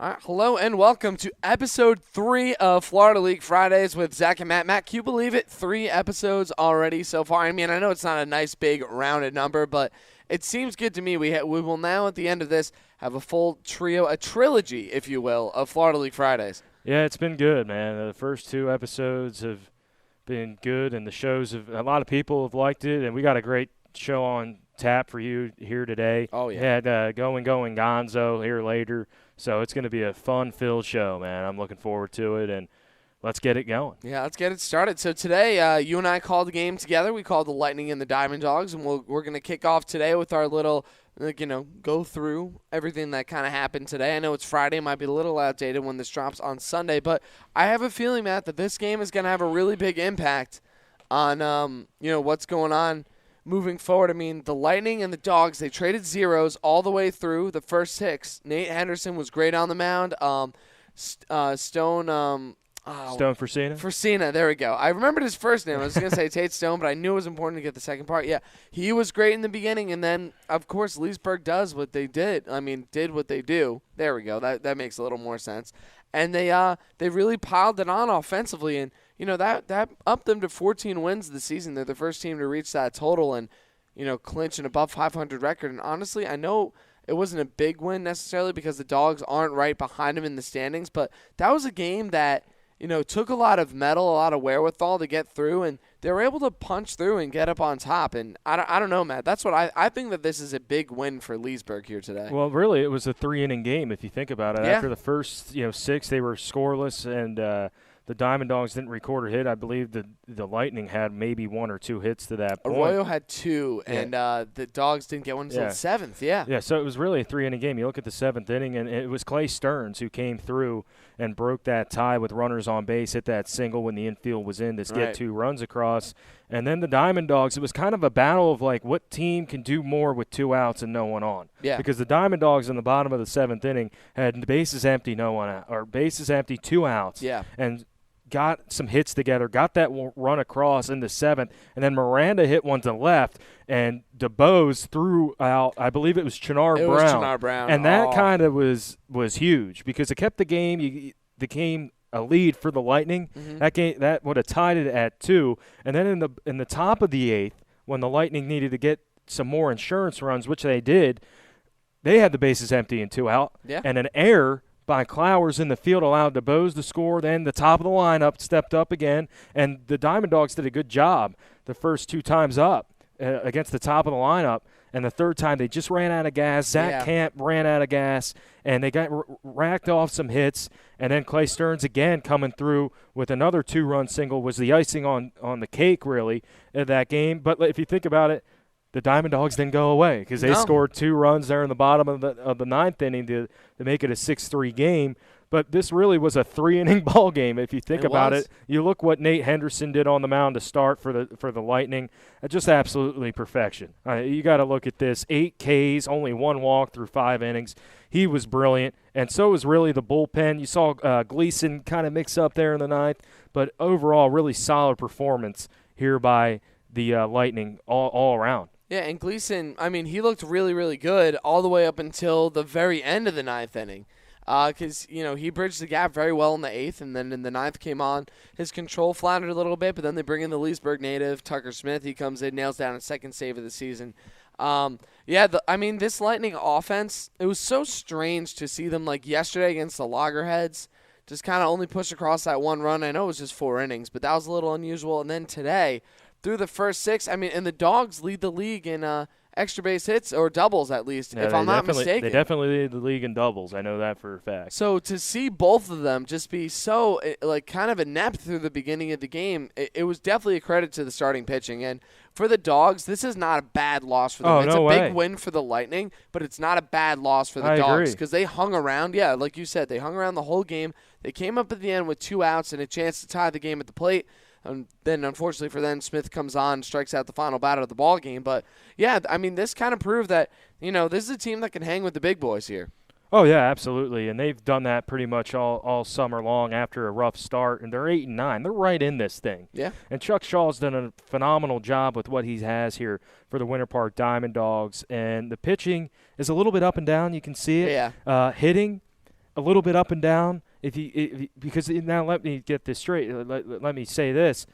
All right, hello and welcome to episode 3 of Florida League Fridays with Zach and Matt. Matt, can you believe it? 3 episodes already so far. I mean, I know it's not a nice, big, rounded number, but it seems good to me. We will now, at the end of this, have a full trio, a trilogy, if you will, of Florida League Fridays. Yeah, it's been good, man. The first 2 episodes have been good, and the shows have – a lot of people have liked it, and we got a great show on tap for you here today. Oh, yeah. We had Going Gonzo here later. So it's going to be a fun-filled show, man. I'm looking forward to it, and let's get it going. Yeah, let's get it started. So today, you and I called the game together. We called the Lightning and the Diamond Dogs, and we're going to kick off today with our little, go through everything that kind of happened today. I know it's Friday. It might be a little outdated when this drops on Sunday, but I have a feeling, Matt, that this game is going to have a really big impact on, what's going on moving forward. I mean, the Lightning and the Dogs, they traded zeros all the way through the first 6. Nate Henderson was great on the mound. Stone Forcina? Forcina, there we go. I remembered his first name. I was going to say Tate Stone, but I knew it was important to get the second part. Yeah, he was great in the beginning, and then, of course, Leesburg does what they did. I mean, did what they do. There we go. That makes a little more sense. And they really piled it on offensively, and that upped them to 14 wins this season. They're the first team to reach that total and, clinch an above 500 record. And honestly, I know it wasn't a big win necessarily because the Dogs aren't right behind them in the standings, but that was a game that, took a lot of mettle, a lot of wherewithal to get through, and they were able to punch through and get up on top. And I don't know, Matt. That's what I think that this is a big win for Leesburg here today. Well, really, it was a 3-inning game if you think about it. Yeah. After the first 6, they were scoreless, and the Diamond Dogs didn't record a hit. I believe the Lightning had maybe 1 or 2 hits to that point. Arroyo had 2, and the Dogs didn't get one until the 7th. Yeah. Yeah, so it was really a 3-inning game. You look at the 7th inning, and it was Clay Stearns who came through and broke that tie with runners on base, hit that single when the infield was in to get 2 runs across. And then the Diamond Dogs, it was kind of a battle of like what team can do more with 2 outs and no one on. Yeah. Because the Diamond Dogs in the bottom of the 7th inning had bases empty, no one out, or bases empty, 2 outs. Yeah. And got some hits together, got that run across in the 7th, and then Miranda hit one to left, and DeBose threw out, I believe it was Chinar Brown. It was Chinar Brown. And that kind of was huge because it kept the game, a lead for the Lightning. Mm-hmm. That would have tied it at 2. And then in the top of the 8th, when the Lightning needed to get some more insurance runs, which they did, they had the bases empty and 2 out. Yeah. And an error by Clowers in the field allowed DeBose to score. Then the top of the lineup stepped up again, and the Diamond Dogs did a good job the first 2 times up against the top of the lineup. And the third time they just ran out of gas. Zach Camp ran out of gas, and they got racked off some hits. And then Clay Stearns again coming through with another 2-run single was the icing on the cake, really, in that game. But if you think about it, the Diamond Dogs didn't go away because they scored 2 runs there in the bottom of the 9th inning to make it a 6-3 game. But this really was a 3-inning ball game if you think about it. You look what Nate Henderson did on the mound to start for the Lightning. Just absolutely perfection. You got to look at this. 8 Ks, only 1 walk through 5 innings. He was brilliant, and so was really the bullpen. You saw Gleason kind of mix up there in the 9th, but overall really solid performance here by the Lightning all around. Yeah, and Gleason, I mean, he looked really, really good all the way up until the very end of the 9th inning. Because, he bridged the gap very well in the 8th, and then in the 9th came on. His control floundered a little bit, but then they bring in the Leesburg native, Tucker Smith. He comes in, nails down a second save of the season. This Lightning offense, it was so strange to see them, like yesterday against the Loggerheads, just kind of only push across that 1 run. I know it was just 4 innings, but that was a little unusual. And then today, through the first 6, and the Dogs lead the league in extra base hits or doubles at least, if I'm not mistaken. They definitely lead the league in doubles. I know that for a fact. So to see both of them just be so kind of inept through the beginning of the game, it was definitely a credit to the starting pitching. And for the Dogs, this is not a bad loss for them. It's a big win for the Lightning, but it's not a bad loss for the Dogs because they hung around. Yeah, like you said, they hung around the whole game. They came up at the end with 2 outs and a chance to tie the game at the plate. And then, unfortunately for them, Smith comes on and strikes out the final batter of the ball game. But, yeah, this kind of proved that, this is a team that can hang with the big boys here. Oh, yeah, absolutely. And they've done that pretty much all summer long after a rough start. And they're 8-9. They're right in this thing. Yeah. And Chuck Shaw's done a phenomenal job with what he has here for the Winter Park Diamond Dogs. And the pitching is a little bit up and down. You can see it. Yeah. Hitting. a little bit up and down. Because now let me get this straight. Let me say this.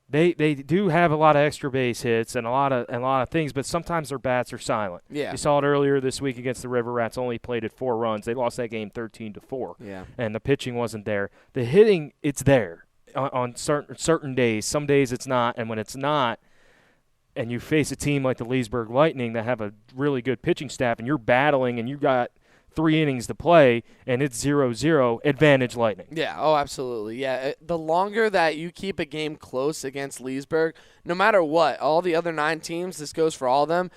They do have a lot of extra base hits and a lot of things, but sometimes their bats are silent. Yeah. You saw it earlier this week against the River Rats. Only played at 4 runs. They lost that game 13-4. Yeah. And the pitching wasn't there. The hitting, it's there on certain days. Some days it's not, and when it's not, and you face a team like the Leesburg Lightning that have a really good pitching staff, and you're battling, and you got 3 innings to play, and it's 0-0, advantage Lightning. Yeah, oh, absolutely. Yeah, the longer that you keep a game close against Leesburg, no matter what, all the other 9 teams, this goes for all of them,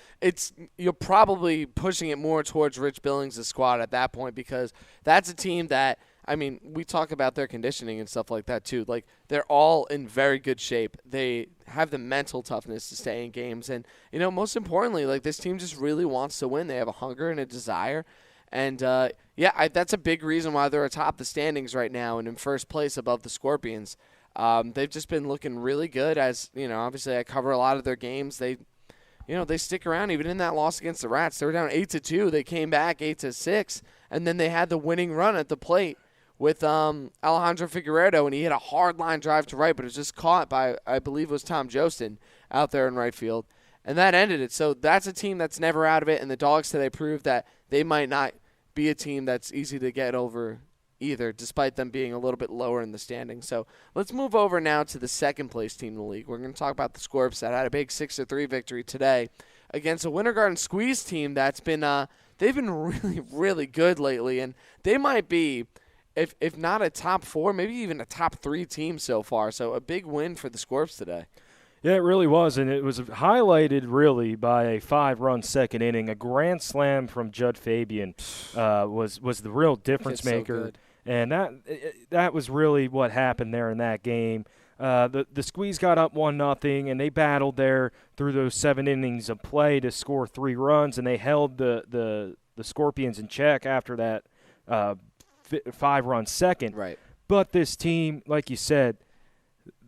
you're probably pushing it more towards Rich Billings' squad at that point, because that's a team that, I mean, we talk about their conditioning and stuff like that too. Like, they're all in very good shape. They have the mental toughness to stay in games. And, most importantly, like, this team just really wants to win. They have a hunger and a desire. And, that's a big reason why they're atop the standings right now and in first place above the Scorpions. They've just been looking really good as, obviously I cover a lot of their games. They stick around even in that loss against the Rats. They were down 8-2. They came back 8-6, and then they had the winning run at the plate with Alejandro Figueredo, and he hit a hard line drive to right, but it was just caught by, I believe it was Tom Jostin out there in right field. And that ended it. So that's a team that's never out of it, and the Dogs today proved that they might not be a team that's easy to get over either, despite them being a little bit lower in the standings. So let's move over now to the second-place team in the league. We're going to talk about the Scorps that had a big 6-3 victory today against a Winter Garden Squeeze team that's been they've been really, really good lately, and they might be, if not a top 4, maybe even a top 3 team so far. So a big win for the Scorps today. Yeah, it really was, and it was highlighted really by a 5-run second inning. A grand slam from Judd Fabian was the real difference maker, and that was really what happened there in that game. The Squeeze got up 1-0, and they battled there through those 7 innings of play to score 3 runs, and they held the Scorpions in check after that 5-run second. Right. But this team, like you said,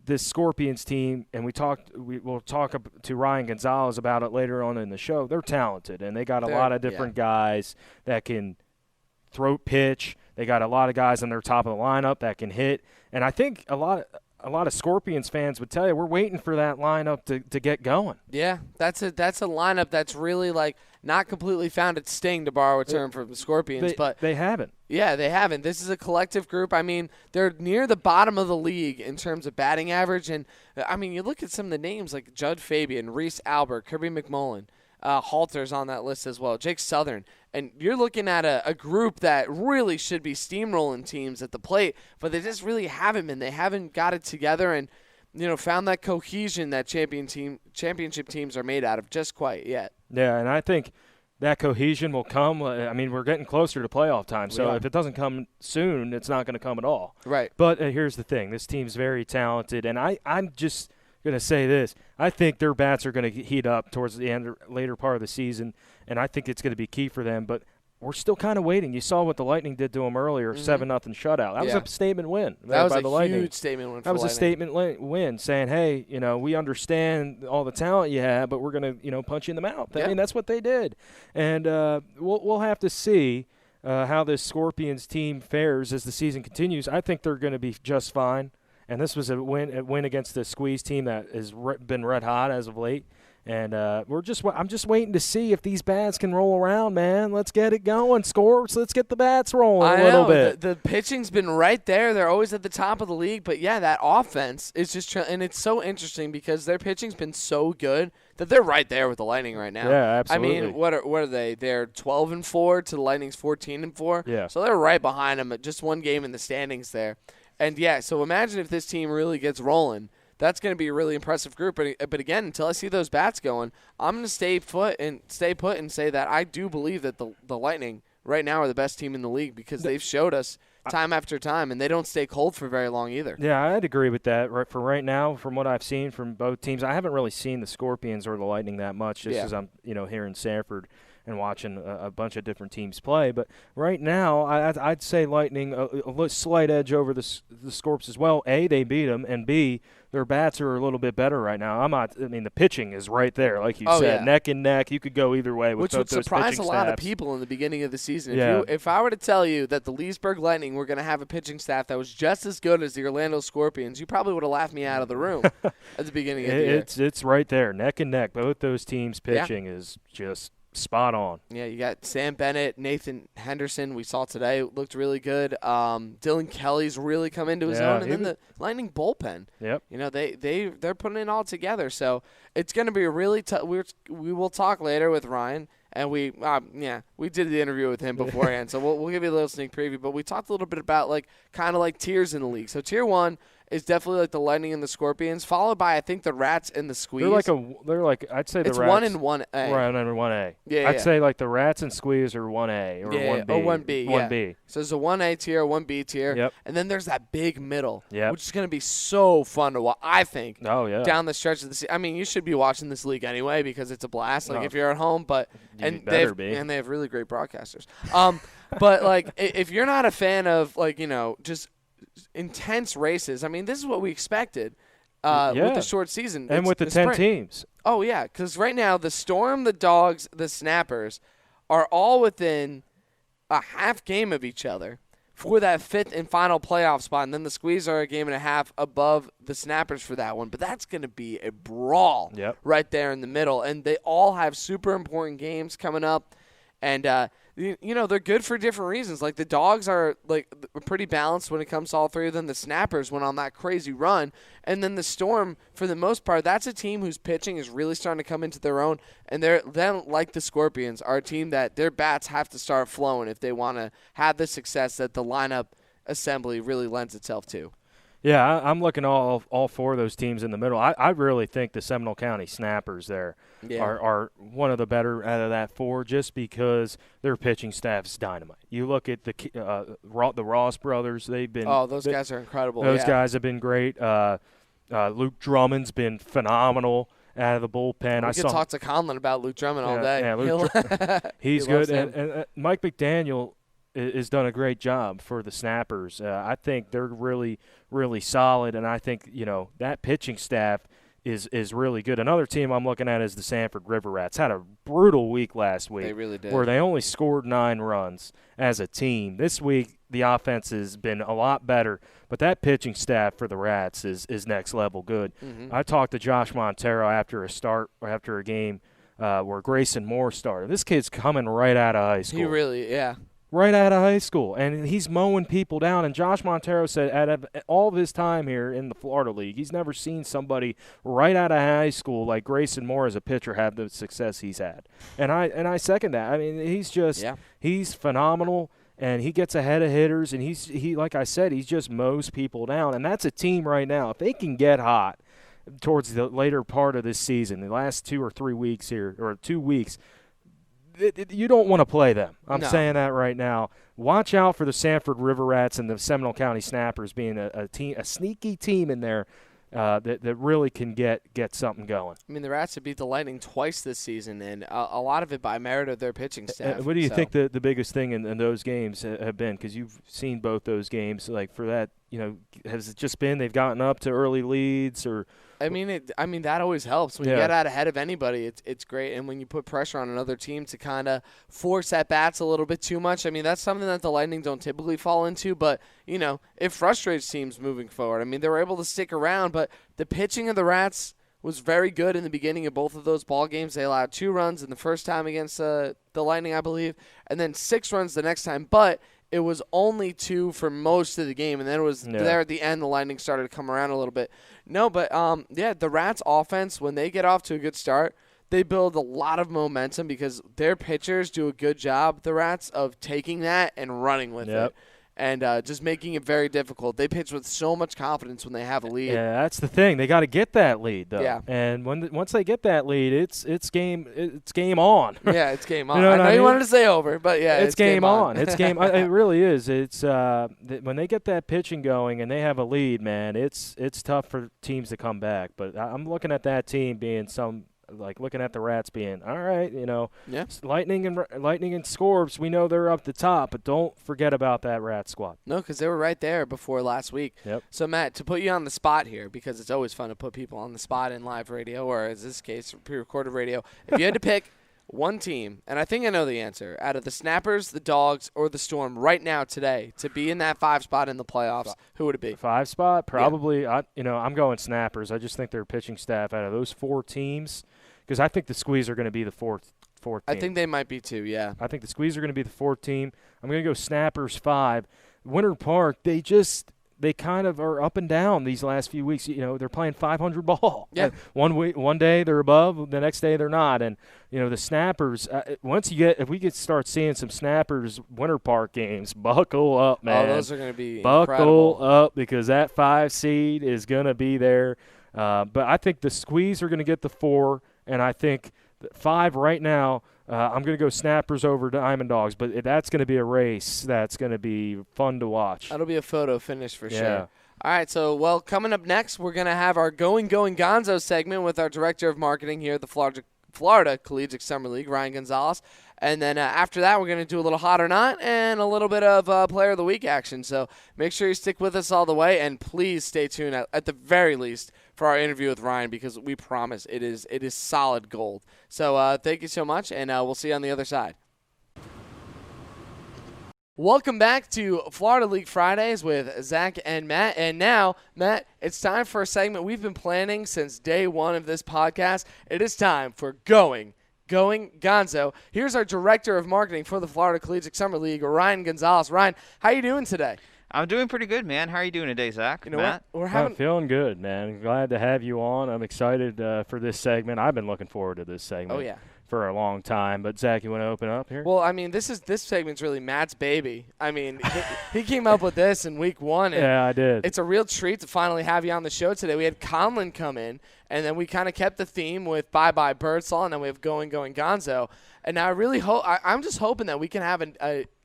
this Scorpions team, and we'll talk to Ryan Gonzalez about it later on in the show. They're talented, and they got a lot of different guys that can throw pitch. They got a lot of guys on their top of the lineup that can hit. And I think a lot of Scorpions fans would tell you we're waiting for that lineup to get going. Yeah, that's a lineup that's really like not completely found its sting, to borrow a term from the Scorpions, but they haven't. Yeah, they haven't. This is a collective group. I mean, they're near the bottom of the league in terms of batting average, and I mean, you look at some of the names like Judd Fabian, Reese Albert, Kirby McMullen, Halter's on that list as well, Jake Southern, and you're looking at a group that really should be steamrolling teams at the plate, but they just really haven't been. They haven't got it together and found that cohesion that championship teams are made out of just quite yet. Yeah, and I think that cohesion will come. I mean, we're getting closer to playoff time, so if it doesn't come soon, it's not going to come at all. Right. But here's the thing. This team's very talented, and I'm just going to say this. I think their bats are going to heat up towards the later part of the season, and I think it's going to be key for them. But we're still kind of waiting. You saw what the Lightning did to them earlier, 7-0 shutout. That was a statement win. That was by the Lightning. Huge statement win for That was the a statement win, saying, hey, we understand all the talent you have, but we're going to, punch you in the mouth. Yeah. I mean, that's what they did. And we'll have to see how this Scorpions team fares as the season continues. I think they're going to be just fine. And this was a win against the Squeeze team that has been red hot as of late. And I'm just waiting to see if these bats can roll around, man. Let's get it going. Scorps, let's get the bats rolling a little bit. The pitching's been right there. They're always at the top of the league. But, yeah, that offense is just and it's so interesting because their pitching's been so good that they're right there with the Lightning right now. Yeah, absolutely. I mean, what are they? They're 12-4 to the Lightning's 14-4. Yeah. So they're right behind them at just one game in the standings there. And, yeah, so imagine if this team really gets rolling. That's going to be a really impressive group. But again, until I see those bats going, I'm going to stay put and say that I do believe that the Lightning right now are the best team in the league because they've showed us time after time, and they don't stay cold for very long either. Yeah, I'd agree with that. For right now, from what I've seen from both teams, I haven't really seen the Scorpions or the Lightning that much just because I'm here in Sanford. and watching a bunch of different teams play. But right now, I'd say Lightning a slight edge over the Scorps as well. A, they beat them, and B, their bats are a little bit better right now. The pitching is right there, like you said, neck and neck. You could go either way with both those pitching staffs. Which would surprise a lot of people in the beginning of the season. Yeah. If I were to tell you that the Leesburg Lightning were going to have a pitching staff that was just as good as the Orlando Scorpions, you probably would have laughed me out of the room at the beginning of the year. It's right there, neck and neck. Both those teams' pitching is just spot on. Yeah, you got Sam Bennett, Nathan Henderson. We saw today looked really good. Dylan Kelly's really come into his own, and then the Lightning bullpen. Yep. They're putting it all together. So it's going to be a really tough. We will talk later with Ryan, and we did the interview with him beforehand. So we'll give you a little sneak preview. But we talked a little bit about kind of like tiers in the league. So tier 1 is definitely like the Lightning and the Scorpions, followed by I think the Rats and the Squeeze. They're like I'd say the Rats. It's 1 and 1A. Right, and 1A. Yeah, I'd say like the Rats and Squeeze are 1A or 1B. Or 1B. 1B. So there's a 1A tier, 1B tier, yep. And then there's that big middle, yep. which is going to be so fun to watch. I think. Oh yeah. Down the stretch of the season. I mean, you should be watching this league anyway because it's a blast. If you're at home, but they have really great broadcasters. But if you're not a fan of just intense races. I mean, this is what we expected with the short season. And with the 10 teams. Oh, yeah, because right now the Storm, the Dogs, the Snappers are all within a half game of each other for that 5th and final playoff spot. And then the Squeeze are a game and a half above the Snappers for that one. But that's going to be a brawl right there in the middle. And they all have super important games coming up. And, they're good for different reasons. Like the Dogs are pretty balanced when it comes to all three of them. The Snappers went on that crazy run. And then the Storm, for the most part, that's a team whose pitching is really starting to come into their own. And they're then, like the Scorpions, are a team that their bats have to start flowing if they want to have the success that the lineup assembly really lends itself to. Yeah, I'm looking all 4 of those teams in the middle. I really think the Seminole County Snappers there are one of the better out of that 4 just because their pitching staff's dynamite. You look at the Ross brothers; they've been those guys are incredible. Those guys have been great. Luke Drummond's been phenomenal out of the bullpen. We could talk to Conlon about Luke Drummond all day. Yeah, he's good, and Mike McDaniel has done a great job for the Snappers. I think they're really, really solid, and I think that pitching staff is really good. Another team I'm looking at is the Sanford River Rats. Had a brutal week last week. They really did. Where they only scored 9 runs as a team. This week the offense has been a lot better, but that pitching staff for the Rats is next level good. Mm-hmm. I talked to Josh Montero after a game where Grayson Moore started. This kid's coming right out of high school. He really, right out of high school, and he's mowing people down. And Josh Montero said out of all of his time here in the Florida League, he's never seen somebody right out of high school like Grayson Moore as a pitcher have the success he's had. And I second that. I mean, he's phenomenal, and he gets ahead of hitters, and he like I said, he just mows people down. And that's a team right now. If they can get hot towards the later part of this season, the last 2 or 3 weeks here, or 2 weeks, you don't want to play them. I'm saying that right now. Watch out for the Sanford River Rats and the Seminole County Snappers being a sneaky team in there that really can get something going. I mean, the Rats have beat the Lightning twice this season, and a lot of it by merit of their pitching staff. What do you think the biggest thing in those games have been? Because you've seen both those games. Like for that, has it just been they've gotten up to early leads or? I mean, that always helps. When you get out ahead of anybody, it's great. And when you put pressure on another team to kind of force at bats a little bit too much, I mean, that's something that the Lightning don't typically fall into. But, it frustrates teams moving forward. I mean, they were able to stick around, but the pitching of the Rats was very good in the beginning of both of those ball games. They allowed 2 runs in the first time against the Lightning, I believe, and then 6 runs the next time. But it was only 2 for most of the game, and then it was there at the end. The Lightning started to come around a little bit. No, but the Rats' offense, when they get off to a good start, they build a lot of momentum because their pitchers do a good job, the Rats, of taking that and running with it. And just making it very difficult. They pitch with so much confidence when they have a lead. Yeah, that's the thing. They got to get that lead, though. Yeah. And once they get that lead, it's game on. Yeah, it's game on. You know I know you wanted to say over, but it's game on. It's game. It really is. It's when they get that pitching going and they have a lead, man. It's tough for teams to come back. But I'm looking at that team being like looking at the Rats being, all right, Yeah. Lightning and Scorbs, we know they're up the top, but don't forget about that Rat squad. No, because they were right there before last week. Yep. So, Matt, to put you on the spot here, because it's always fun to put people on the spot in live radio, or in this case, pre-recorded radio, if you had to pick one team, and I think I know the answer, out of the Snappers, the Dogs, or the Storm right now today to be in that 5 spot in the playoffs, who would it be? 5 spot? Probably. Yeah. I'm going Snappers. I just think their pitching staff out of those 4 teams, because I think the Squeeze are going to be the fourth team. I think they might be too, yeah. I think the Squeeze are going to be the 4th team. I'm going to go Snappers 5. Winter Park, they kind of are up and down these last few weeks. They're playing 500 ball. Yeah. One day they're above, the next day they're not. And the Snappers. If we could start seeing some Snappers Winter Park games, buckle up, man. Oh, those are going to be buckle incredible. up, because that 5 seed is going to be there. But I think the Squeeze are going to get the 4, and I think 5 right now. I'm going to go Snappers over Diamond Dogs, but that's going to be a race that's going to be fun to watch. That'll be a photo finish for sure. All right, so, coming up next, we're going to have our Going Gonzo segment with our Director of Marketing here at the Florida Collegiate Summer League, Ryan Gonzalez. And then after that, we're going to do a little Hot or Not and a little bit of Player of the Week action. So make sure you stick with us all the way, and please stay tuned at the very least for our interview with Ryan, because we promise it is solid gold. So thank you so much, and we'll see you on the other side. Welcome back to Florida League Fridays with Zach and Matt. And now, Matt, it's time for a segment we've been planning since day one of this podcast. It is time for Going Gonzo. Here's our Director of Marketing for the Florida Collegiate Summer League, Ryan Gonzalez. Ryan, how you doing today? I'm doing pretty good, man. How are you doing today, Zach? Matt? I'm feeling good, man. Glad to have you on. I'm excited for this segment. I've been looking forward to this segment. Oh, yeah. For a long time. But, Zach, you want to open up here? Well, I mean, this segment's really Matt's baby. I mean, he came up with this in week 1. And yeah, I did. It's a real treat to finally have you on the show today. We had Conlon come in, and then we kind of kept the theme with Bye Bye Birdsall, and then we have Going Gonzo. And now I really hope – I'm just hoping that we can have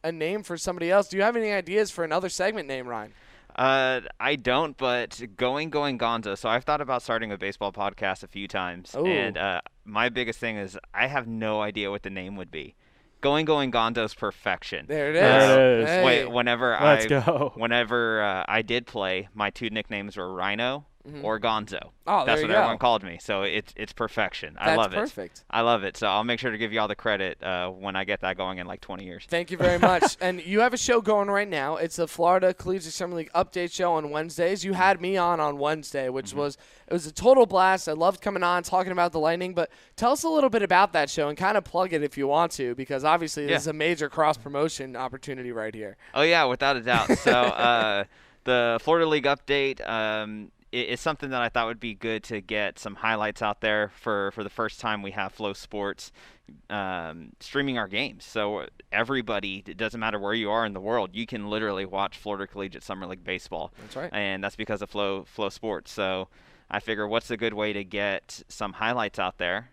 a name for somebody else. Do you have any ideas for another segment name, Ryan? I don't, but Going Gonzo. So I've thought about starting a baseball podcast a few times, Ooh. And my biggest thing is I have no idea what the name would be. Going Gonzo's perfection. There it is. There it is. Hey. Whenever I did play, my 2 nicknames were Rhino or Gonzo. Oh, That's there what you go. everyone called me. So it's perfection. I love it. That's perfect. I love it. So I'll make sure to give you all the credit when I get that going in like 20 years. Thank you very much. And you have a show going right now. It's the Florida Collegiate Summer League update show on Wednesdays. You had me on Wednesday, which was a total blast. I loved coming on, talking about the Lightning. But tell us a little bit about that show and kind of plug it if you want to, because obviously this is a major cross-promotion opportunity right here. Oh, yeah, without a doubt. So the Florida League update it's something that I thought would be good to get some highlights out there for the first time we have Flow Sports streaming our games. So everybody, it doesn't matter where you are in the world, you can literally watch Florida Collegiate Summer League Baseball. That's right. And that's because of Flow Sports. So I figure what's a good way to get some highlights out there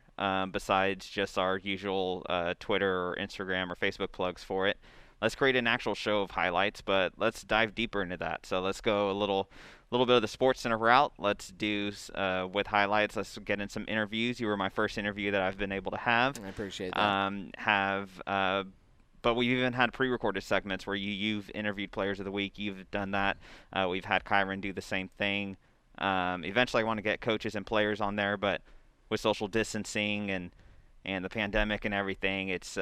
besides just our usual Twitter or Instagram or Facebook plugs for it. Let's create an actual show of highlights, but let's dive deeper into that. So let's go a little bit of the Sports Center route. Let's do with highlights. Let's get in some interviews. You were my first interview that I've been able to have. I appreciate that. But we've even had pre-recorded segments where you've interviewed players of the week. You've done that. We've had Kyron do the same thing. Eventually, I want to get coaches and players on there, but with social distancing and the pandemic and everything, it's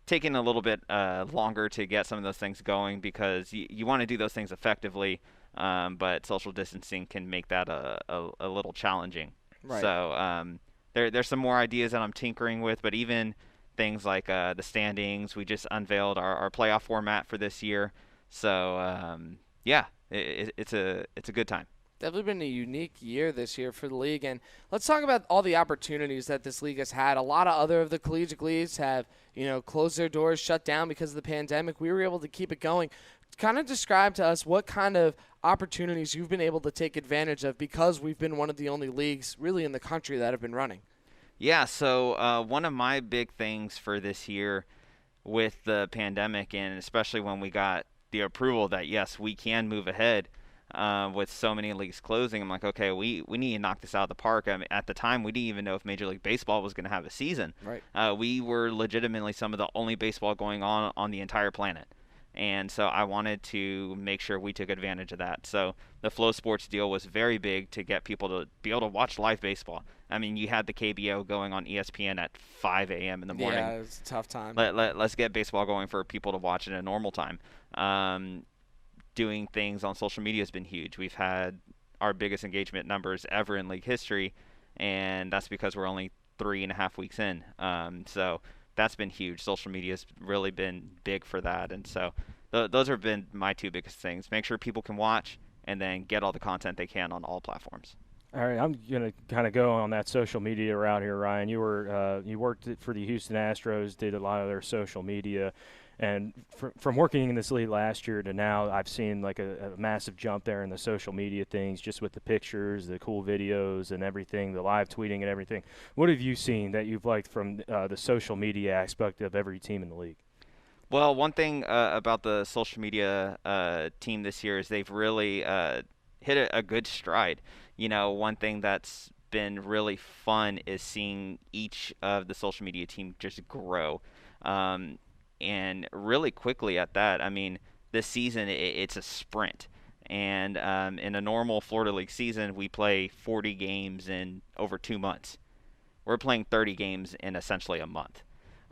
taking a little bit longer to get some of those things going because you want to do those things effectively, but social distancing can make that a little challenging. Right. So there's some more ideas that I'm tinkering with, but even things like the standings, we just unveiled our playoff format for this year. So it's a good time. Definitely been a unique year this year for the league, and let's talk about all the opportunities that this league has had. A lot of other of the collegiate leagues have, closed their doors, shut down because of the pandemic. We were able to keep it going. Kind of describe to us what kind of opportunities you've been able to take advantage of because we've been one of the only leagues really in the country that have been running. Yeah, so one of my big things for this year with the pandemic, and especially when we got the approval that, yes, we can move ahead, with so many leagues closing. I'm like, okay, we need to knock this out of the park. I mean, at the time, we didn't even know if Major League Baseball was going to have a season. Right. We were legitimately some of the only baseball going on the entire planet. And so I wanted to make sure we took advantage of that. So the Flow Sports deal was very big to get people to be able to watch live baseball. I mean, you had the KBO going on ESPN at 5 a.m. in the morning. Yeah, it's a tough time. Let's get baseball going for people to watch at a normal time. Doing things on social media has been huge. We've had our biggest engagement numbers ever in league history, and that's because we're only 3.5 weeks in. So that's been huge. Social media has really been big for that, and so those have been my two biggest things. Make sure people can watch, and then get all the content they can on all platforms. All right, I'm going to kind of go on that social media route here, Ryan. You worked for the Houston Astros, did a lot of their social media. And from working in this league last year to now, I've seen like a massive jump there in the social media things, just with the pictures, the cool videos and everything, the live tweeting and everything. What have you seen that you've liked from the social media aspect of every team in the league? Well, one thing about the social media team this year is they've really hit a good stride. You know, one thing that's been really fun is seeing each of the social media team just grow. And really quickly at that. I mean, this season it's a sprint, and in a normal Florida League season, we play 40 games in over 2 months. We're playing 30 games in essentially a month,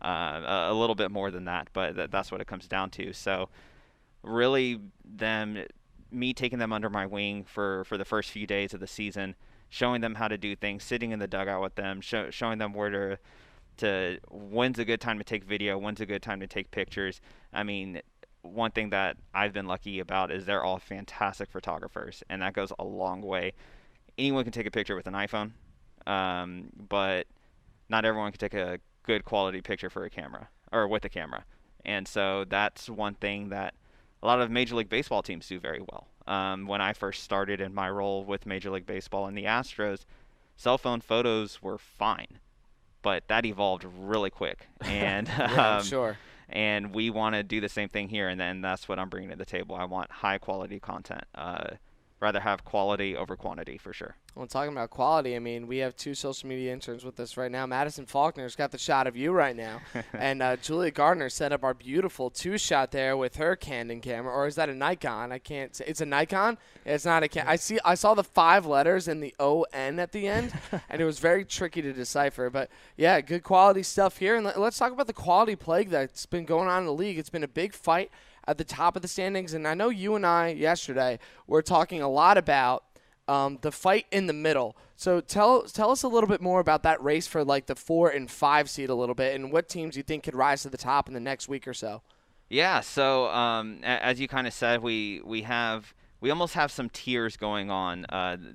a little bit more than that, but that's what it comes down to. So, really, me taking them under my wing for the first few days of the season, showing them how to do things, sitting in the dugout with them, showing them where to when's a good time to take video, when's a good time to take pictures. I mean, one thing that I've been lucky about is they're all fantastic photographers, and that goes a long way. Anyone can take a picture with an iPhone, but not everyone can take a good quality picture for a camera or with a camera. And so that's one thing that a lot of Major League Baseball teams do very well. When I first started in my role with Major League Baseball and the Astros, cell phone photos were fine. But that evolved really quick, and yeah, sure. And we want to do the same thing here, and then that's what I'm bringing to the table. I want high quality content. Rather have quality over quantity for sure. Well, talking about quality, I mean, we have two social media interns with us right now. Madison Faulkner's got the shot of you right now, and Julia Gardner set up our beautiful 2-shot there with her Canon camera, or is that a Nikon? I can't say. It's a Nikon. It's not a Canon. I saw the 5 letters and the O-N at the end, and it was very tricky to decipher. But yeah, good quality stuff here. And let's talk about the quality plague that's been going on in the league. It's been a big fight at the top of the standings, and I know you and I yesterday were talking a lot about the fight in the middle. So tell us a little bit more about that race for like the 4 and 5 seed a little bit, and what teams you think could rise to the top in the next week or so. Yeah, so as you kind of said, we almost have some tiers going on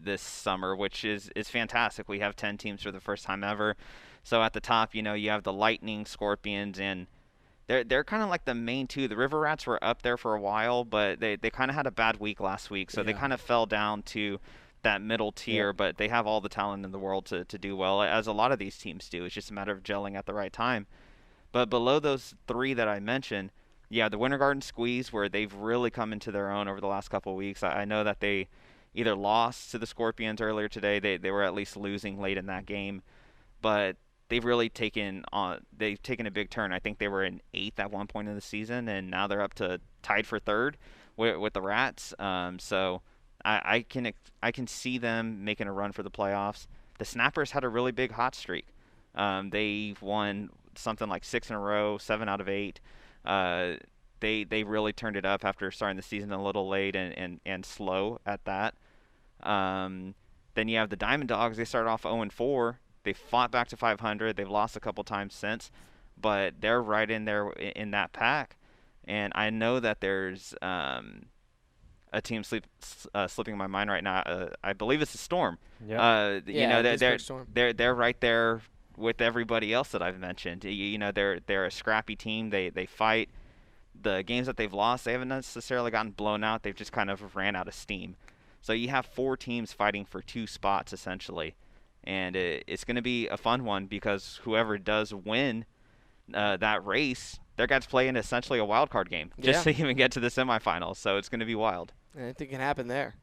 this summer, which is fantastic. We have 10 teams for the first time ever. So at the top, you know, you have the Lightning, Scorpions, and they're kind of like the main two. The River Rats were up there for a while, but they kind of had a bad week last week, so they kind of fell down to that middle tier, but they have all the talent in the world to do well, as a lot of these teams do. It's just a matter of gelling at the right time. But below those 3 that I mentioned, yeah, the Winter Garden Squeeze, where they've really come into their own over the last couple of weeks. I know that they either lost to the Scorpions earlier today. They were at least losing late in that game, but they've really taken a big turn. I think they were in 8th at one point in the season, and now they're up to tied for 3rd with the Rats. So I can see them making a run for the playoffs. The Snappers had a really big hot streak. They've won something like 6 in a row, 7 out of 8. They really turned it up after starting the season a little late and slow at that. Then you have the Diamond Dogs. They started off 0-4. They fought back to 500. They've lost a couple times since, but they're right in there in that pack. And I know that there's a team slipping my mind right now. I believe it's the Storm. Yeah. You know, Storm. they're right there with everybody else that I've mentioned. You know, they're a scrappy team. They fight. The games that they've lost, they haven't necessarily gotten blown out. They've just kind of ran out of steam. So you have 4 teams fighting for 2 spots essentially. And it's going to be a fun one because whoever does win that race, they're going to play in essentially a wild card game just to even get to the semifinals. So it's going to be wild. Anything can happen there.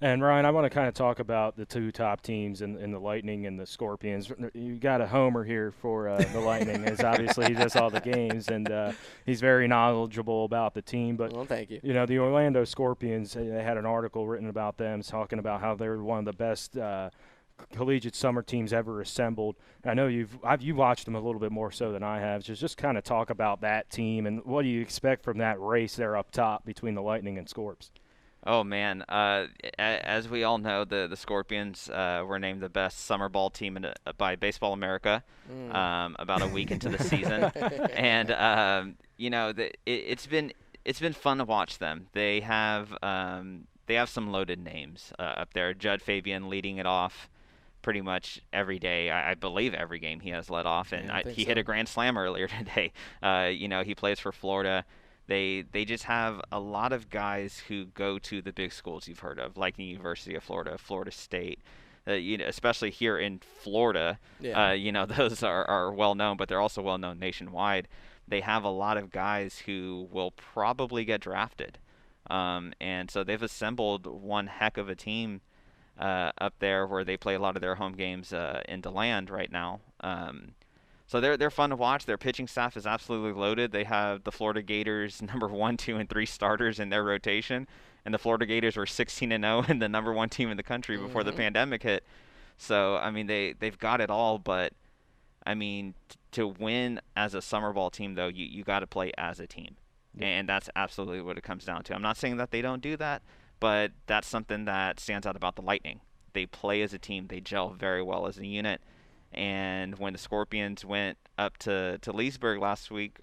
And, Ryan, I want to kind of talk about the two top teams in the Lightning and the Scorpions. You got a homer here for the Lightning, as obviously he does all the games, and he's very knowledgeable about the team. But, well, thank you. You know, the Orlando Scorpions, they had an article written about them talking about how they're one of the best collegiate summer teams ever assembled. I know you've watched them a little bit more so than I have. Just kind of talk about that team and what do you expect from that race there up top between the Lightning and Scorps? Oh, man. As we all know, the Scorpions were named the best summer ball team by Baseball America about a week into the season. And, you know, it's been fun to watch them. They have some loaded names up there. Judd Fabian leading it off pretty much every day. I believe every game he has led off. And he hit a grand slam earlier today. You know, he plays for Florida. They just have a lot of guys who go to the big schools you've heard of, like the University of Florida, Florida State. You know, especially here in Florida, you know, those are well known, but they're also well known nationwide. They have a lot of guys who will probably get drafted, and so they've assembled one heck of a team up there where they play a lot of their home games in DeLand right now. So they're fun to watch. Their pitching staff is absolutely loaded. They have the Florida Gators number 1, 2, and 3 starters in their rotation, and the Florida Gators were 16-0 and the number 1 team in the country before the pandemic hit. So I mean they've got it all, but I mean to win as a summer ball team though, you got to play as a team, and that's absolutely what it comes down to. I'm not saying that they don't do that, but that's something that stands out about the Lightning. They play as a team. They gel very well as a unit. And when the Scorpions went up to Leesburg this week,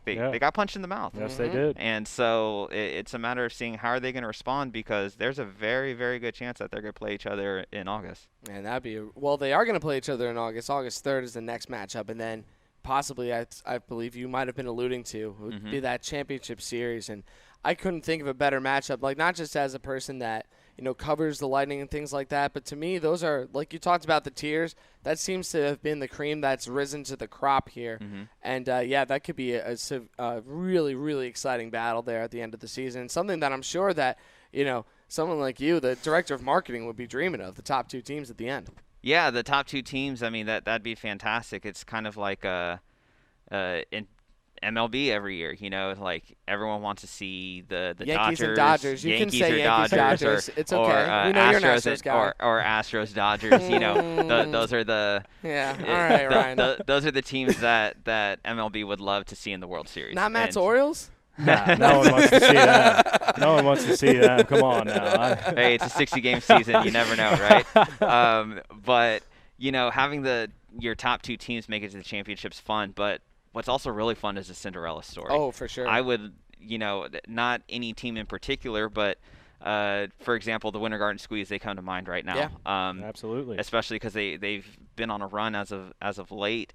they got punched in the mouth. Yes, they did. And so it's a matter of seeing how are they going to respond, because there's a very, very good chance that they're going to play each other in August. And they are going to play each other in August. August 3rd is the next matchup, and then possibly, I believe you might have been alluding to, would be that championship series. And I couldn't think of a better matchup, like not just as a person that, you know, covers the Lightning and things like that, but to me, those are, like you talked about the tiers, that seems to have been the cream that's risen to the crop here. And, that could be a really, really exciting battle there at the end of the season. Something that I'm sure that, you know, someone like you, the director of marketing, would be dreaming of, the top 2 teams at the end. Yeah, the top 2 teams, I mean, that'd be fantastic. It's kind of like in MLB every year, you know, like everyone wants to see the Yankees Dodgers. And Dodgers. You Yankees can say or Yankees Dodgers. It's okay. We know Astros you're an Astros guy. Or Astros Dodgers. You know, those are the all right, Ryan. Those are the teams that MLB would love to see in the World Series. Not Matt's Orioles. Nah, no one wants to see that. No one wants to see that. Come on now. Hey, it's a 60-game season. You never know, right? But you know, having your top 2 teams make it to the championship's fun, but what's also really fun is a Cinderella story. Oh, for sure. I would, you know, not any team in particular, but for example, the Winter Garden Squeeze, they come to mind right now. Yeah, absolutely. Especially because they've been on a run as of late.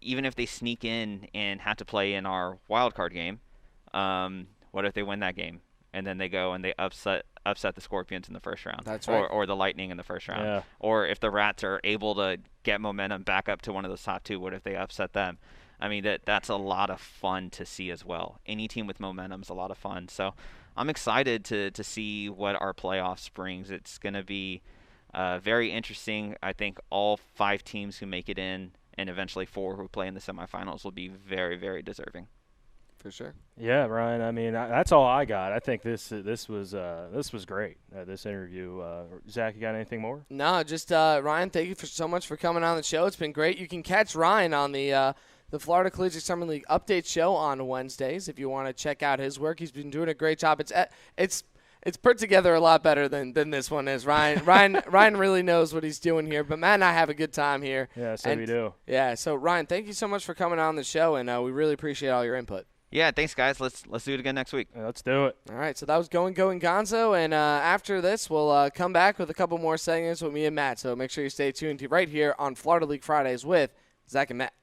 Even if they sneak in and have to play in our wild card game, what if they win that game and then they go and they upset the Scorpions in the first round? That's right. Or the Lightning in the first round. Yeah. Or if the Rats are able to get momentum back up to one of those top 2, what if they upset them? I mean, that's a lot of fun to see as well. Any team with momentum is a lot of fun. So I'm excited to see what our playoffs brings. It's going to be very interesting. I think all 5 teams who make it in, and eventually 4 who play in the semifinals, will be very, very deserving. For sure. Yeah, Ryan. I mean, that's all I got. I think this was great. This interview. Zach, you got anything more? No, just Ryan. Thank you so much for coming on the show. It's been great. You can catch Ryan on the Florida Collegiate Summer League Update Show on Wednesdays if you want to check out his work. He's been doing a great job. It's put together a lot better than this one is. Ryan really knows what he's doing here. But Matt and I have a good time here. Yeah, so we do. Yeah. So Ryan, thank you so much for coming on the show, and we really appreciate all your input. Yeah, thanks, guys. Let's do it again next week. Yeah, let's do it. All right, so that was Going Gonzo, and after this, we'll come back with a couple more segments with me and Matt. So make sure you stay tuned right here on Florida League Fridays with Zach and Matt.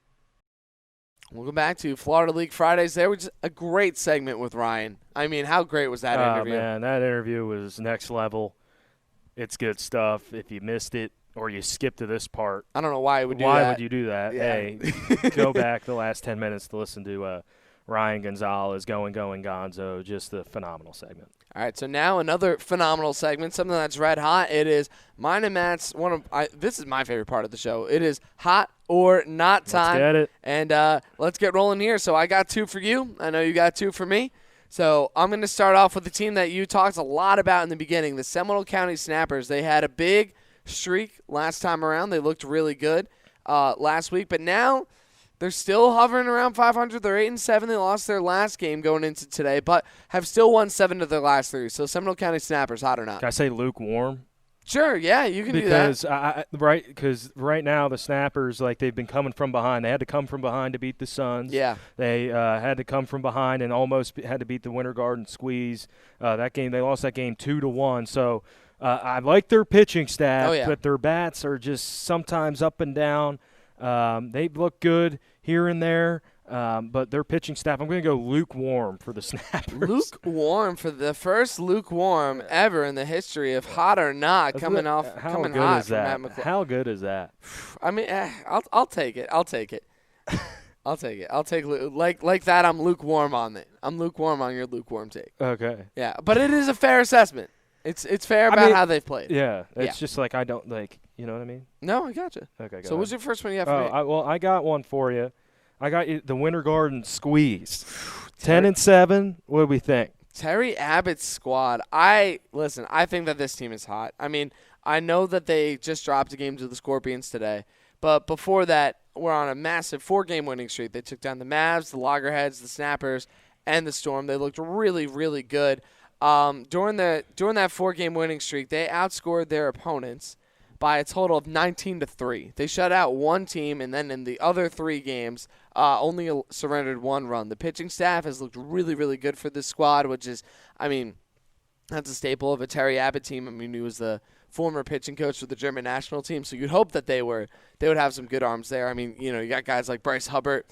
Welcome back to Florida League Fridays. There was a great segment with Ryan. I mean, how great was that interview? Oh, man, that interview was next level. It's good stuff. If you missed it or you skipped to this part, I don't know why you would do that. Why would you do that? Yeah. Hey, go back the last 10 minutes to listen to Ryan Gonzalez, going Gonzo, just a phenomenal segment. All right, so now another phenomenal segment, something that's red hot. It is mine and Matt's this is my favorite part of the show. It is hot or not time. Let's get it. And let's get rolling here. So I got 2 for you. I know you got 2 for me. So I'm going to start off with the team that you talked a lot about in the beginning, the Seminole County Snappers. They had a big streak last time around. They looked really good last week, but now they're still hovering around 500. They're 8-7. They lost their last game going into today, but have still won 7 of their last 3. So Seminole County Snappers, hot or not? Can I say lukewarm? Sure, yeah, you can do that. Because right now the Snappers, like, they've been coming from behind. They had to come from behind to beat the Suns. Yeah. They had to come from behind and almost had to beat the Winter Garden Squeeze. That game, they lost that game 2-1. So I like their pitching staff, but their bats are just sometimes up and down. They look good here and there. But their pitching staff, I'm going to go lukewarm for the Snappers. Lukewarm for the first lukewarm ever in the history of hot or not coming hot from Matt McClure. How good is that? I mean, I'll take it. I'll take it. I'll take it. I'll take like that. I'm lukewarm on it. I'm lukewarm on your lukewarm take. Okay. Yeah, but it is a fair assessment. It's fair about how they've played. Yeah, it's just like I don't like. You know what I mean? No, I gotcha. Okay. So what's your first one you have for me? I got one for you. I got you the Winter Garden Squeeze. 10-7. What do we think? Terry Abbott's squad. I think that this team is hot. I mean, I know that they just dropped a game to the Scorpions today, but before that, we're on a massive 4-game winning streak. They took down the Mavs, the Loggerheads, the Snappers, and the Storm. They looked really, really good. During that 4-game winning streak, they outscored their opponents by a total of 19-3. They shut out one team, and then in the other 3 games, only surrendered 1 run. The pitching staff has looked really, really good for this squad, which is, I mean, that's a staple of a Terry Abbott team. I mean, he was the former pitching coach for the German national team, so you'd hope that they would have some good arms there. I mean, you got guys like Bryce Hubbard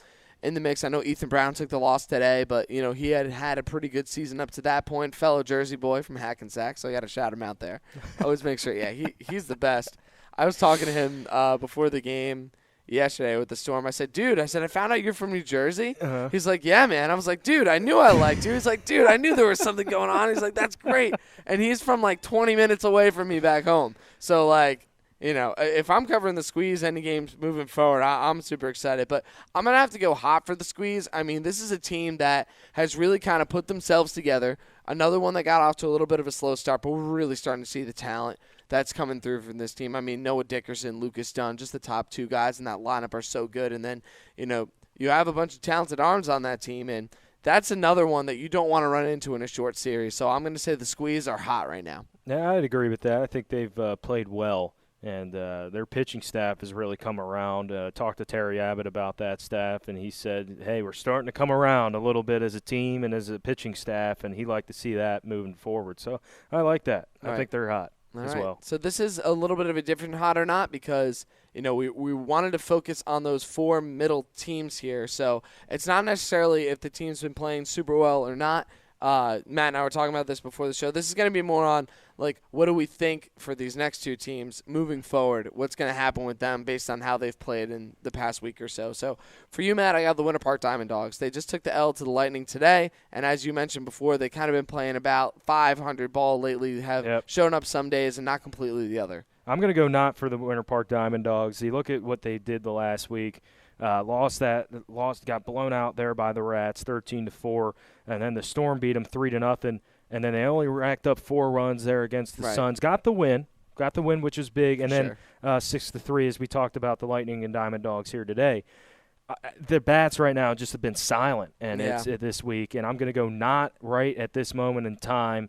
in the mix. I know Ethan Brown took the loss today, but, he had a pretty good season up to that point. Fellow Jersey boy from Hackensack, so I got to shout him out there. Always make sure, he's the best. I was talking to him before the game yesterday with the Storm. I said, dude, I found out you're from New Jersey. Uh-huh. He's like, yeah, man. I was like, dude, I knew I liked you. He's like, dude, I knew there was something going on. He's like, that's great. And he's from like 20 minutes away from me back home. So, like, if I'm covering the Squeeze any games moving forward, I'm super excited. But I'm going to have to go hot for the Squeeze. I mean, this is a team that has really kind of put themselves together. Another one that got off to a little bit of a slow start, but we're really starting to see the talent that's coming through from this team. I mean, Noah Dickerson, Lucas Dunn, just the top 2 guys in that lineup are so good. And then, you have a bunch of talented arms on that team, and that's another one that you don't want to run into in a short series. So I'm going to say the Squeeze are hot right now. Yeah, I'd agree with that. I think they've played well, and their pitching staff has really come around. Talked to Terry Abbott about that staff, and he said, hey, we're starting to come around a little bit as a team and as a pitching staff, and he'd like to see that moving forward. So I like that. I think they're hot. As well. So this is a little bit of a different hot or not because, we wanted to focus on those 4 middle teams here. So it's not necessarily if the team's been playing super well or not. Matt and I were talking about this before the show. This is going to be more on, like, what do we think for these next 2 teams moving forward? What's going to happen with them based on how they've played in the past week or so? So for you, Matt, I got the Winter Park Diamond Dogs. They just took the L to the Lightning today, and as you mentioned before, they kind of been playing about 500 ball lately, have shown up some days and not completely the other. I'm going to go not for the Winter Park Diamond Dogs. You look at what they did the last week. Got blown out there by the Rats, 13-4, and then the Storm beat them 3-0, and then they only racked up 4 runs there against the Suns. Got the win, which is big, and then 6-3 as we talked about the Lightning and Diamond Dogs here today. The bats right now just have been silent, and it's this week, and I'm going to go not right at this moment in time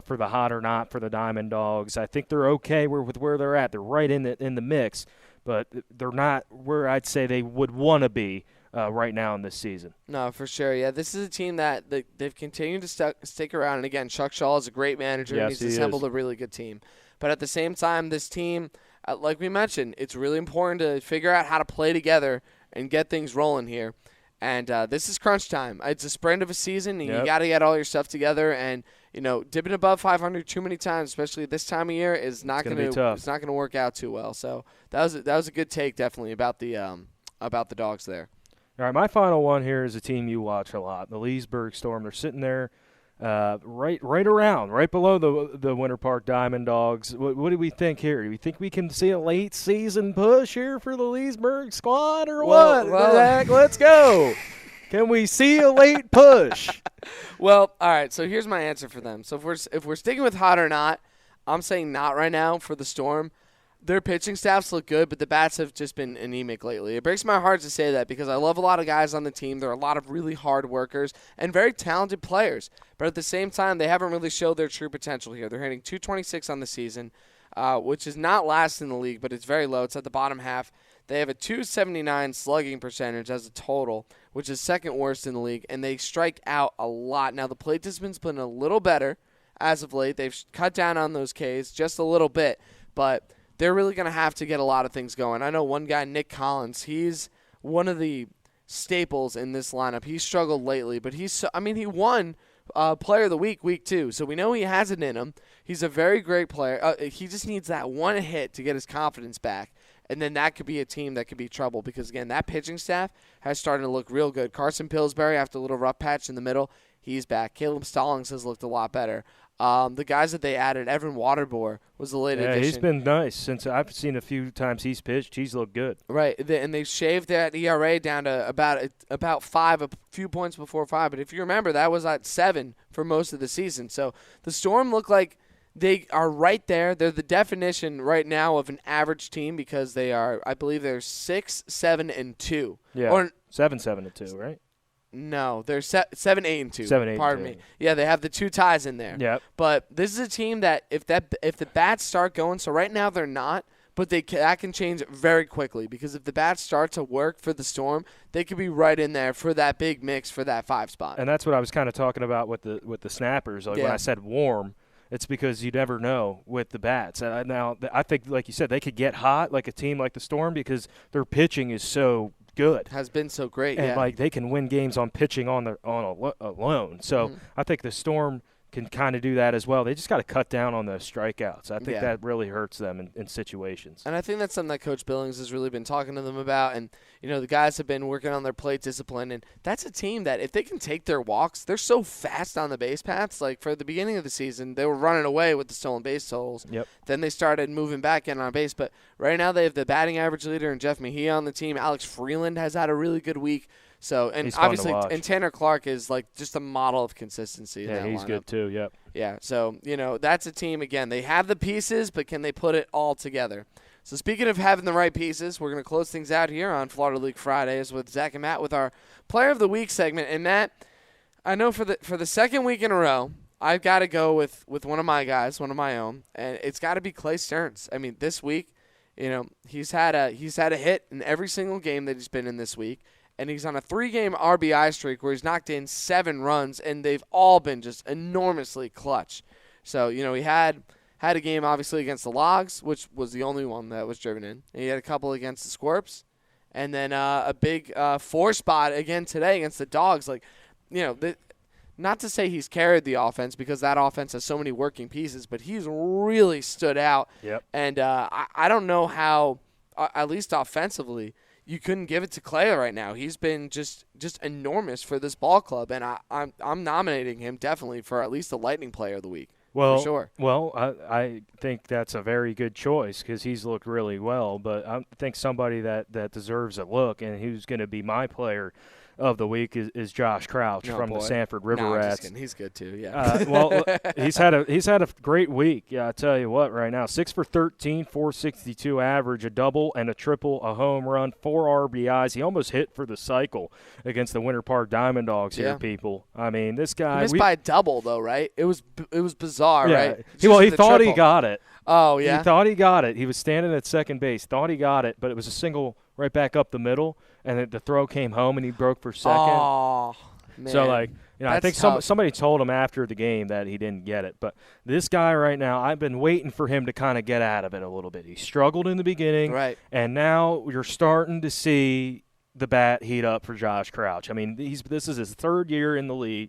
for the hot or not for the Diamond Dogs. I think they're okay with where they're at. They're right in the mix, but they're not where I'd say they would want to be right now in this season. No, for sure. Yeah, this is a team that they've continued to stick around. And, again, Chuck Shaw is a great manager, and he's assembled a really good team. But at the same time, this team, like we mentioned, it's really important to figure out how to play together and get things rolling here. And this is crunch time. It's a sprint of a season, and you got to get all your stuff together. And, dipping above 500 too many times, especially this time of year, is not going to work out too well. So that was a good take, definitely, about the Dogs there. All right, my final one here is a team you watch a lot, the Leesburg Storm. They're sitting there right below the Winter Park Diamond Dogs. What do we think here? Do we think we can see a late season push here for the Leesburg squad or what? Well, let's go. Can we see a late push? Well, all right, so here's my answer for them. So if we're sticking with hot or not, I'm saying not right now for the Storm. Their pitching staffs look good, but the bats have just been anemic lately. It breaks my heart to say that because I love a lot of guys on the team. There are a lot of really hard workers and very talented players. But at the same time, they haven't really showed their true potential here. They're hitting .226 on the season, which is not last in the league, but it's very low. It's at the bottom half. They have a .279 slugging percentage as a total, which is second worst in the league, and they strike out a lot. Now, the plate discipline's been a little better as of late. They've cut down on those Ks just a little bit, but they're really going to have to get a lot of things going. I know one guy, Nick Collins, he's one of the staples in this lineup. He's struggled lately, but he won Player of the Week 2, so we know he has it in him. He's a very great player. He just needs that one hit to get his confidence back, and then that could be a team that could be trouble because, again, that pitching staff has started to look real good. Carson Pillsbury, after a little rough patch in the middle, he's back. Caleb Stallings has looked a lot better. The guys that they added, Evan Waterbore was the late addition. Yeah, he's been nice. Since I've seen a few times he's pitched, he's looked good. Right, and they shaved that ERA down to about 5, a few points before 5. But if you remember, that was at 7 for most of the season. So the Storm look like they are right there. They're the definition right now of an average team because they are, I believe they're 6-7-2. Yeah, or 7-7-2, right? No, they're 7-8-2. 7-8-2. Pardon me. Yeah, they have the 2 ties in there. Yep. But this is a team that if the bats start going, so right now they're not, but that can change very quickly because if the bats start to work for the Storm, they could be right in there for that big mix for that 5 spot. And that's what I was kind of talking about with the snappers. Like when I said warm, it's because you never know with the bats. Now I think, like you said, they could get hot like a team like the Storm because their pitching is so good, has been so great, and like they can win games on pitching alone. So I think the Storm can kind of do that as well. They just got to cut down on those strikeouts. I think that really hurts them in situations. And I think that's something that Coach Billings has really been talking to them about. And, the guys have been working on their plate discipline. And that's a team that if they can take their walks, they're so fast on the base paths. Like for the beginning of the season, they were running away with the stolen base totals. Yep. Then they started moving back in on base. But right now they have the batting average leader and Jeff Mejia on the team. Alex Freeland has had a really good week. So, and he's obviously, and Tanner Clark is like just a model of consistency. Yeah, he's good too. Yep. Yeah. So, that's a team, again, they have the pieces, but can they put it all together? So, speaking of having the right pieces, we're going to close things out here on Florida League Fridays with Zach and Matt with our Player of the Week segment. And Matt, I know for the second week in a row, I've got to go with one of my guys, one of my own, and it's got to be Clay Stearns. I mean, this week, he's had a hit in every single game that he's been in this week. And he's on a 3-game RBI streak where he's knocked in 7 runs, and they've all been just enormously clutch. So, he had a game, obviously, against the Logs, which was the only one that was driven in. And he had a couple against the Squirps. And then a big 4 spot again today against the Dogs. Like, not to say he's carried the offense because that offense has so many working pieces, but he's really stood out. Yep. And I don't know how, at least offensively, you couldn't give it to Clay right now. He's been just enormous for this ball club, and I'm nominating him definitely for at least the Lightning Player of the Week. Well, for sure. Well, I think that's a very good choice because he's looked really well. But I think somebody that deserves a look and who's going to be my player of the week is Josh Crouch from the Sanford River Rats. He's good too. Yeah. Well, he's had a great week. Yeah, I tell you what, right now, 6 for 13, 462 average, a double and a triple, a home run, 4 RBIs. He almost hit for the cycle against the Winter Park Diamond Dogs here, people. I mean, this guy he missed by a double though, right? It was bizarre, right? He thought he got it. Oh yeah. He thought he got it. He was standing at second base, thought he got it, but it was a single right back up the middle. And the throw came home, and he broke for second. Oh, man. So, I think somebody told him after the game that he didn't get it. But this guy right now, I've been waiting for him to kind of get out of it a little bit. He struggled in the beginning. Right. And now you're starting to see the bat heat up for Josh Crouch. I mean, this is his third year in the league.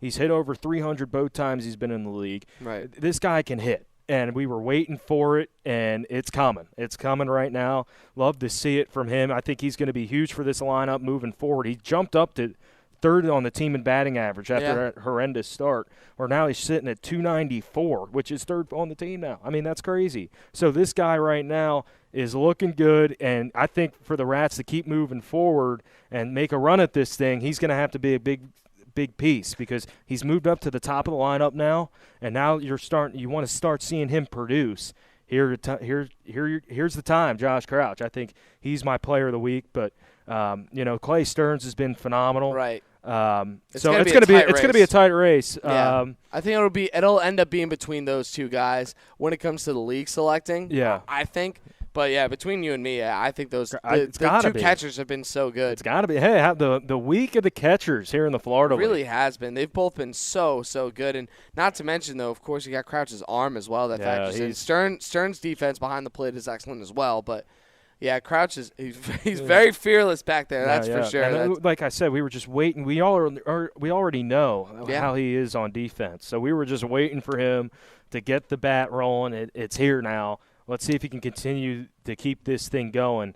He's hit over 300 both times he's been in the league. Right. This guy can hit. and we were waiting for it, and it's coming. It's coming right now. Love to see it from him. I think he's going to be huge for this lineup moving forward. He jumped up to third on the team in batting average after that horrendous start, where now he's sitting at 294, which is third on the team now. I mean, that's crazy. So this guy right now is looking good, and I think for the Rats to keep moving forward and make a run at this thing, he's going to have to be a big piece because he's moved up to the top of the lineup now, and now you want to start seeing him produce. Here's the time, Josh Crouch. I think he's my player of the week, but Clay Stearns has been phenomenal. Right. It's going to be a tight race. Yeah. I think it'll end up being between those two guys when it comes to the league selecting. Yeah. I think. But, yeah, between you and me, I think the two catchers have been so good. It's got to be. Hey, the week of the catchers here in the Florida League. It really has been. They've both been so good. And not to mention, though, of course, you got Crouch's arm as well. That factors in. Stern's defense behind the plate is excellent as well. But, yeah, Crouch he's very fearless back there. That's for sure. And like I said, we were just waiting. We already know how he is on defense. So we were just waiting for him to get the bat rolling. It's here now. Let's see if he can continue to keep this thing going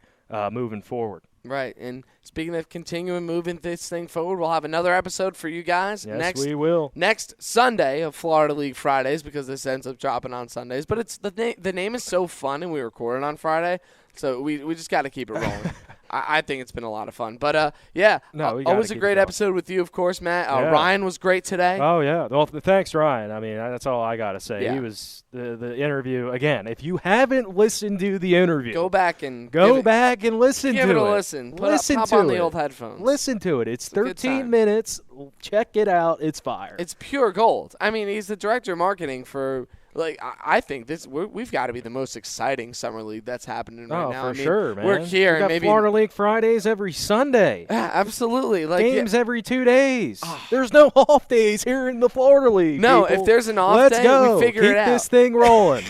moving forward. Right. And speaking of continuing moving this thing forward, we'll have another episode for you guys. Yes, we will. Next Sunday of Florida League Fridays, because this ends up dropping on Sundays. But it's the name is so fun, and we recorded on Friday, so we just got to keep it rolling. I think it's been a lot of fun. But, always a great episode with you, of course, Matt. Ryan was great today. Oh, yeah. Well, thanks, Ryan. I mean, that's all I got to say. Yeah. He was the interview. Again, if you haven't listened to the interview, go back and listen to it. Give it a listen. Pop on the old headphones. Listen to it. It's 13 minutes. Check it out. It's fire. It's pure gold. I mean, he's the director of marketing for – I think we've got to be the most exciting summer league that's happening right now. Oh, for sure, man. We're here. We got Florida League Fridays every Sunday. Yeah, absolutely. Games every 2 days. There's no off days here in the Florida League. No, people. If there's an off day, we figure it out. Keep this thing rolling.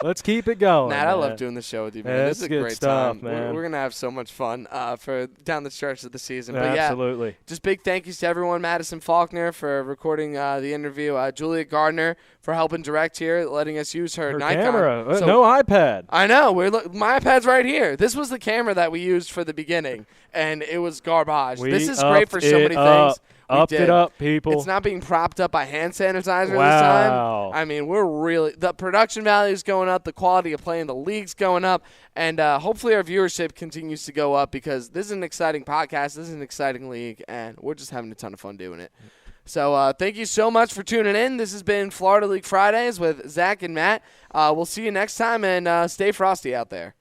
Let's keep it going. Matt, I love doing the show with you, man. This is a great stuff, time. Man. We're going to have so much fun for down the stretch of the season. But absolutely. Just big thank yous to everyone. Madison Faulkner for recording the interview. Julia Gardner for helping direct here, letting us use her Nikon camera. No iPad. I know. My iPad's right here. This was the camera that we used for the beginning, and it was garbage. This is great for so many things. Upped it up, people. It's not being propped up by hand sanitizer this time. I mean, the production value is going up, the quality of play in the league's going up, and hopefully our viewership continues to go up because this is an exciting podcast, this is an exciting league, and we're just having a ton of fun doing it. So thank you so much for tuning in. This has been Florida League Fridays with Zach and Matt. We'll see you next time, and stay frosty out there.